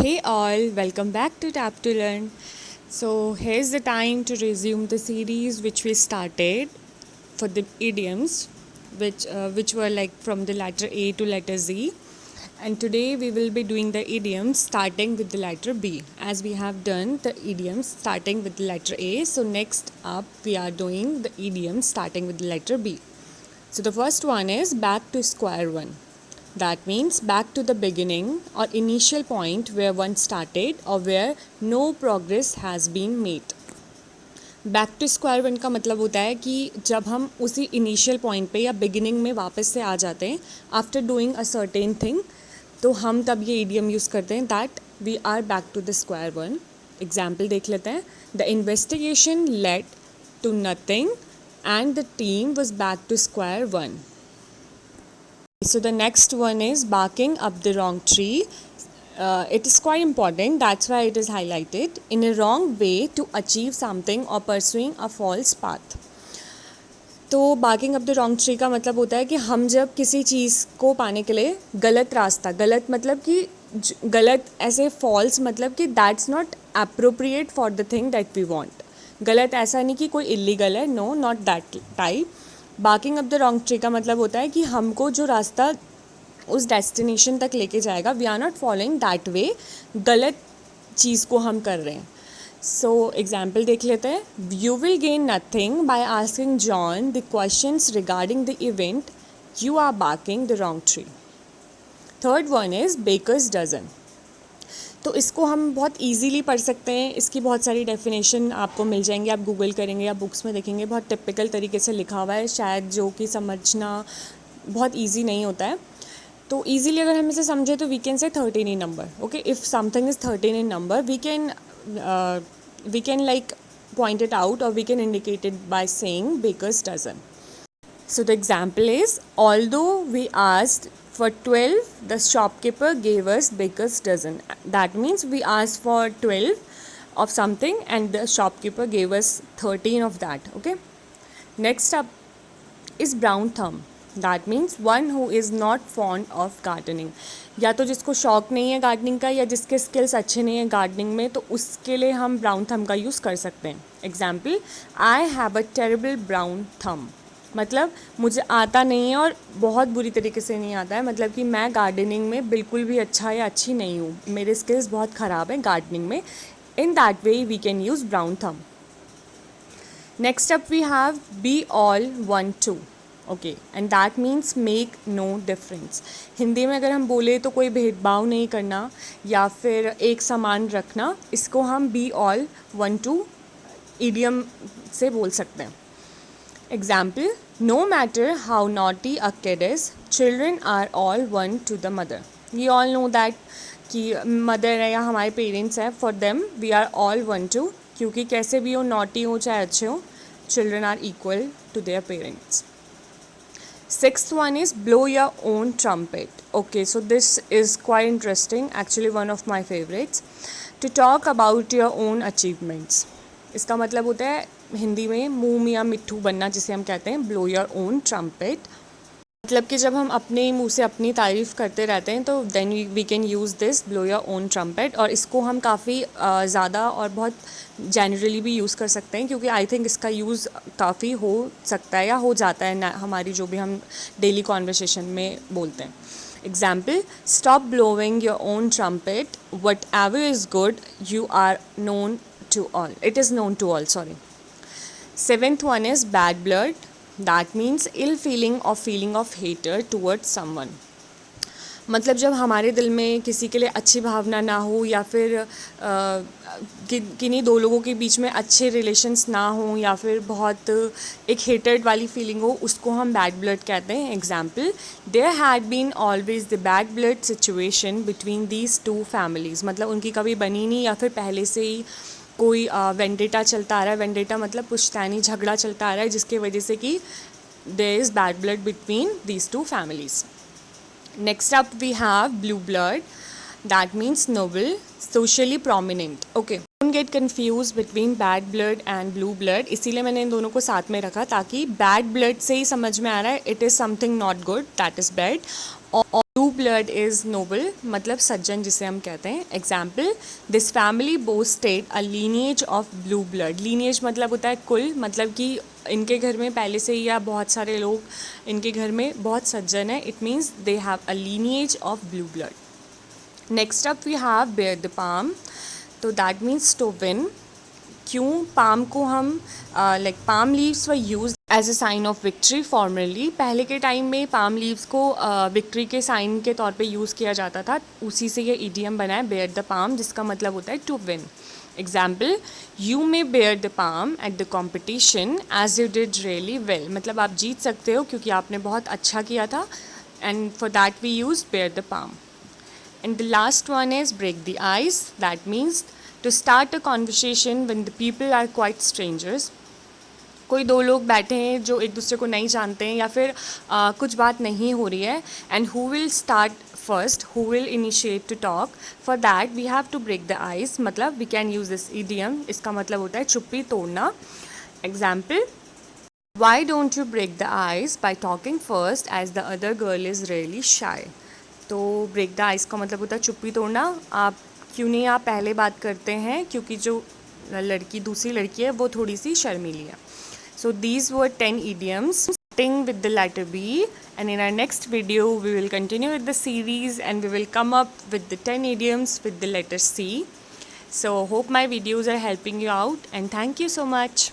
Hey all, welcome back to Tap to Learn. So, here's the time to resume the series which we started for the idioms, which were like from the letter A to letter Z. And today we will be doing the idioms starting with the letter B, as we have done the idioms starting with the letter A. So, next up, we are doing the idioms starting with the letter B. So, the first one is back to square one. That means back to the beginning or initial point where one started or where no progress has been made. Back to square one का मतलब होता है कि जब हम उसी initial point पे या बिगिनिंग में वापस से आ जाते हैं after doing a certain thing, तो हम तब ये ईडियम यूज़ करते हैं that we are back to the square one. Example देख लेते हैं. The investigation led to nothing and the team was back to square one. So the next one is barking up the wrong tree. It is quite important, that's why it is highlighted. In a wrong way to achieve something or pursuing a false path. तो barking up the wrong tree का मतलब होता है कि हम जब किसी चीज़ को पाने के लिए गलत रास्ता, गलत मतलब कि गलत ऐसे फॉल्स मतलब कि that's not appropriate for the thing that we want. गलत ऐसा नहीं कि कोई इलीगल है, no not that type. Barking up the wrong tree का मतलब होता है कि हमको जो रास्ता उस डेस्टिनेशन तक लेके जाएगा, we are not following that way, गलत चीज़ को हम कर रहे हैं. सो एग्जाम्पल देख लेते हैं. You will gain nothing by asking John the questions regarding the event, you are barking the wrong tree. Third one is baker's dozen. तो इसको हम बहुत इजीली पढ़ सकते हैं. इसकी बहुत सारी डेफिनेशन आपको मिल जाएंगी, आप गूगल करेंगे या बुक्स में देखेंगे, बहुत टिपिकल तरीके से लिखा हुआ है, शायद जो कि समझना बहुत इजी नहीं होता है. तो इजीली अगर हम इसे समझे तो we can say 13 in number. Okay, if something is 13 in number we can like point it out or we can indicate it by saying baker's dozen. So the example is, although we asked for 12, the shopkeeper gave us baker's dozen. That means we asked for 12 of something and the shopkeeper gave us 13 of that. Okay, next up is brown thumb. That means one who is not fond of gardening. या तो जिसको शौक नहीं है gardening का या जिसके skills अच्छे नहीं हैं गार्डनिंग में, तो उसके लिए हम ब्राउन थम का यूज़ कर सकते हैं. Example, I have a terrible brown थम. मतलब मुझे आता नहीं है और बहुत बुरी तरीके से नहीं आता है, मतलब कि मैं गार्डनिंग में बिल्कुल भी अच्छा या अच्छी नहीं हूँ, मेरे स्किल्स बहुत ख़राब हैं गार्डनिंग में. In that way we can use brown thumb. Next up we have be all one two. Okay, and that means make no difference. Hindi में अगर हम बोले तो कोई भेदभाव नहीं करना या फिर एक समान रखना, इसको हम be all one to idiom से बोल सकते हैं. Example, no matter how naughty a kid is, children are all one to the mother. We all know that कि मदर है या हमारे पेरेंट्स हैं, for them we are all one to, क्योंकि कैसे भी हो, नॉटी हो चाहे अच्छे हो, children are equal to their parents. Sixth one is blow your own trumpet. Okay, so this is quite interesting, actually one of my favorites. To talk about your own achievements. इसका मतलब होता है हिंदी में मुँह मियाँ मिट्ठू बनना, जिसे हम कहते हैं blow your own trumpet. मतलब कि जब हम अपने मुंह से अपनी तारीफ़ करते रहते हैं तो then we can use this blow your own trumpet. और इसको हम काफ़ी ज़्यादा और बहुत जनरली भी यूज़ कर सकते हैं, क्योंकि आई थिंक इसका यूज़ काफ़ी हो सकता है या हो जाता है हमारी जो भी हम डेली कॉन्वर्सेशन में बोलते हैं. Example, stop blowing your own trumpet, whatever is good you are known to all, it is known to all, sorry. Seventh one is bad blood. That means ill feeling or feeling of hatred towards someone. मतलब जब हमारे दिल में किसी के लिए अच्छी भावना ना हो या फिर किन्हीं दो लोगों के बीच में अच्छे रिलेशंस ना हो या फिर बहुत एक हेटेड वाली फीलिंग हो, उसको हम बैड ब्लड कहते हैं. Example, there had been always the bad blood situation between these two families. मतलब उनकी कभी बनी नहीं या फिर पहले से ही कोई वेंडेटा चलता आ रहा है. वेंडेटा मतलब पुश्तैनी झगड़ा चलता आ रहा है, जिसके वजह से कि there is bad blood between these two families. Next up we have blue blood. That means noble, socially prominent. Okay, don't get confuse between bad blood and blue blood, इसीलिए मैंने इन दोनों को साथ में रखा ताकि बैड ब्लड से ही समझ में आ रहा है it is something not good, that is bad, blue blood is noble, मतलब सज्जन जिसे हम कहते हैं. Example, this family boasted a lineage of blue blood. Lineage मतलब होता है कुल, मतलब कि इनके घर में पहले से ही या बहुत सारे लोग इनके घर में बहुत सज्जन है. It means they have a lineage of blue blood. Next up we have bear the palm. तो दैट मीन्स टू विन. क्यों पाम को हम like palm leaves were used as a sign of victory formerly. पहले के time में palm leaves को victory के sign के तौर पे यूज़ किया जाता था. उसी से ये ईडियम बना है बेयर द पाम, जिसका मतलब होता है to win. Example, you may bear the palm at the competition as you did really well. मतलब आप जीत सकते हो क्योंकि आपने बहुत अच्छा किया था. And for that we use bear the palm. And the last one is break the ice. That means to start a conversation when the people are quite strangers. कोई दो लोग बैठे हैं जो एक दूसरे को नहीं जानते हैं या फिर कुछ बात नहीं हो रही है. And who will start first, who will initiate to talk. For that we have to break the ice. मतलब we can use this idiom. इसका मतलब होता है चुप्पी तोड़ना. Example, why don't you break the ice by talking first as the other girl is really shy. तो break the ice का मतलब होता है चुप्पी तोड़ना. आप क्यों नहीं आप पहले बात करते हैं, क्योंकि जो दूसरी लड़की है वो थोड़ी सी शर्मीली है. So these were 10 idioms starting with the letter B, and in our next video we will continue with the series and we will come up with the 10 idioms with the letter C. So hope my videos are helping you out, and thank you so much.